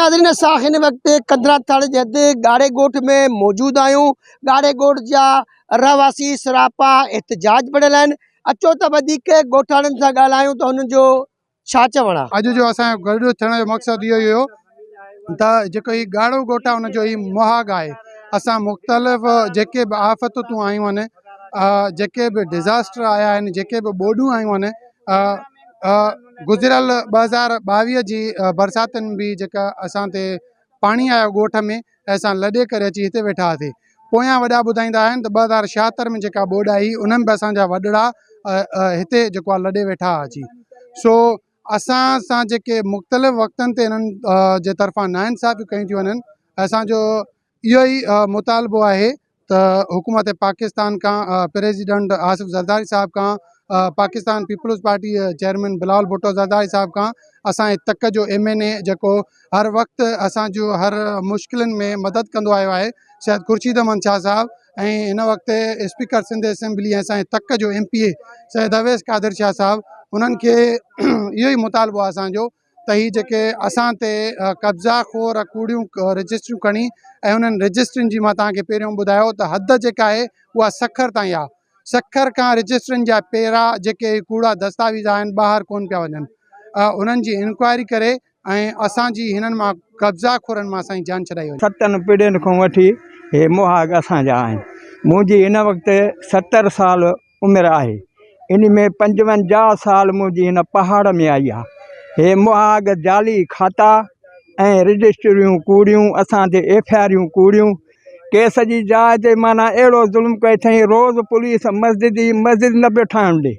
नाज़रीन असां हिन वक़्तु कंदरा थाणे जे हद ॻाढ़े ॻोठ में मौजूद आहियूं। ॻाढ़े ॻोठ जा रहवासी सरापा एहतजाज पड़ियल आहिनि। अचो त वधीक ॻोठाणनि सां ॻाल्हायूं त हुननि जो छा चवणु आहे। अॼु जो असांजो गॾु थियण जो मक़सदु इहो ई हुयो त जेको ही ॻाढ़ो ॻोठ आहे हुनजो ही मुहाग आहे। असां मुख़्तलिफ़ जेके बि आफ़तूं आयूं आहिनि, जेके बि डिज़ास्टर आया आहिनि, जेके बि ॿोॾूं आयूं आहिनि, गुज़िरियल 2022 जी बरसातुनि बि जेका असां ते पाणी आयो ॻोठ में, असां लॾे करे अची हिते वेठा हुआसीं। पोयां वॾा ॿुधाईंदा आहिनि त 2076 में जेका ॿोॾ आई उन्हनि बि असांजा वॾड़ा हिते जेको आहे लॾे वेठा अची। सो असां सां जेके मुख़्तलिफ़ वक़्तनि ते इन्हनि जे तरफ़ां नाइंसाफ़ियूं कयूं थियूं वञनि, असांजो इहो ई मुतालबो आहे त हुकूमत पाकिस्तान खां, प्रेसिडेंट आसिफ ज़रदारी साहब खां, Pakistan peoples party chairman Bilawal Bhutto Zardari sahab खां, असांजे तक जो MNA जेको हर वक़्तु असांजो हर मुश्किलनि में मदद कंदो आयो आहे, शायदि खुर्शीद अहमद शाह साहब, ऐं हिन वक़्तु स्पीकर सिंध असेंबली ऐं असांजे तक जो MPA सैयद अवैस कादिर शाह साहब, उन्हनि खे इहो ई मुतालबो आहे असांजो त ही जेके असां ते कब्ज़ा खोर कूड़ियूं रजिस्ट्रियूं खणी ऐं उन्हनि रजिस्ट्रियुनि जी मां तव्हांखे पहिरियों ॿुधायो त हद जेका आहे उहा सखर ताईं आहे। सखर खां रजिस्ट्रियुनि जा पहिरां जेके कूड़ा दस्तावेज़ आहिनि ॿाहिरि कोन पिया वञनि, उन्हनि जी इंक्वायरी करे ऐं असांजी हिननि मां कब्ज़ा खोरनि मां असांजी जान छॾाई वञे। 7 पीढ़ियुनि खां वठी हे मुहाग असांजा आहिनि। मुंहिंजी हिन वक़्तु 70 साल उमिरि आहे। इन में 55 साल मुंहिंजी हिन पहाड़ में आई आहे। हे मुहाग जाली खाता ऐं रजिस्ट्रियूं कूड़ियूं, असां ते FIR कूड़ियूं, केस जी जाइ ते माना अहिड़ो ज़ुल्म कयो अथई। रोज़ पुलिस मस्जिद न पियो ठहण ॾे,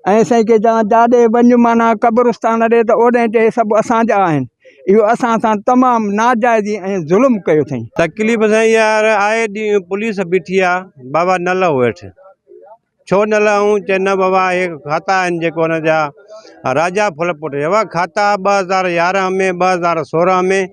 ऐं साईं के जाॾे वञु माना क़ब्रस्तान ॾे त ओॾे ते सभु असांजा आहिनि। इहो असां सां तमामु नाजाइज़ी ऐं ज़ुल्म कयो अथई। तकलीफ़ साईं यार आए ॾींहुं पुलिस बीठी आहे, बाबा न लहो हेठि। छो न लहूं? चए न बाबा हे खाता आहिनि जेको हुनजा राजा फुलपुट हुआ खाता 2011 में 2016 में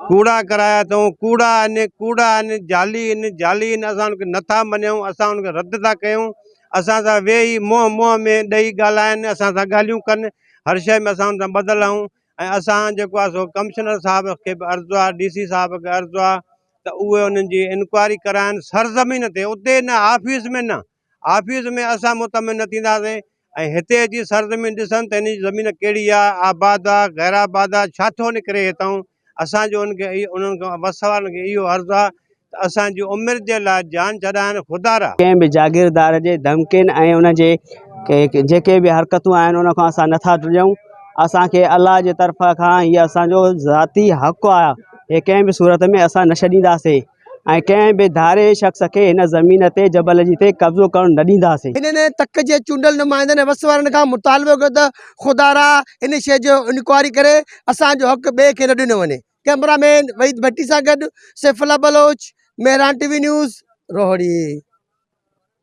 कूड़ा कराया अथऊं। कूड़ा आहिनि जाली आहिनि, असां उनखे नथा मञूं, असां उनखे रद्द था कयूं। असां सां वेही मुंहं में ॾेई ॻाल्हाइनि, असां सां ॻाल्हियूं कनि, हर शइ में असां उन सां ॿधल आहियूं। ऐं असां जेको आहे सो कमिश्नर साहब खे बि अर्ज़ु आहे, DC साहब खे अर्ज़ु आहे त उहे उन्हनि जी इंक्वायरी कराइनि सरज़मीन ते, उते न ऑफिस में, न ऑफिस में असां मुतमिन न थींदासीं। ऐं हिते अची सरज़मीन ॾिसनि त हिन जी ज़मीन कहिड़ी आहे, आबाद आहे, गैर आबाद आहे, छा थो निकिरे हितां। असांजो उन्हनि खां वसवारनि खे इहो अर्ज़ु आहे त असांजी उमिरि जे लाइ जान छॾाइनि ख़ुदारा। कंहिं बि जागीरदार जे धमकियुनि ऐं उनजे जेके बि हरकतूं आहिनि उन खां असां नथा ड्रियूं। असांखे अलाह जे तरफ़ खां हीअ असांजो ज़ाती हक़ु आहे, हे कंहिं बि सूरत में असां न छॾींदासीं ऐं कंहिं बि धारे शख़्स खे हिन ज़मीन ते जबल जी ते कब्ज़ो करणु न ॾींदासीं। हिननि तक जे चूंडल नुमाइंदनि वसवारनि खां मुतालबो कयो त ख़ुदारा इन शइ जो इंक्वायरी करे असांजो हक़ ॿिए खे न ॾिनो वञे। कैमरामैन वहीद भट्टी सां गॾु सैफुल्ला बलोच, मेहरान TV न्यूज़, रोहड़ी।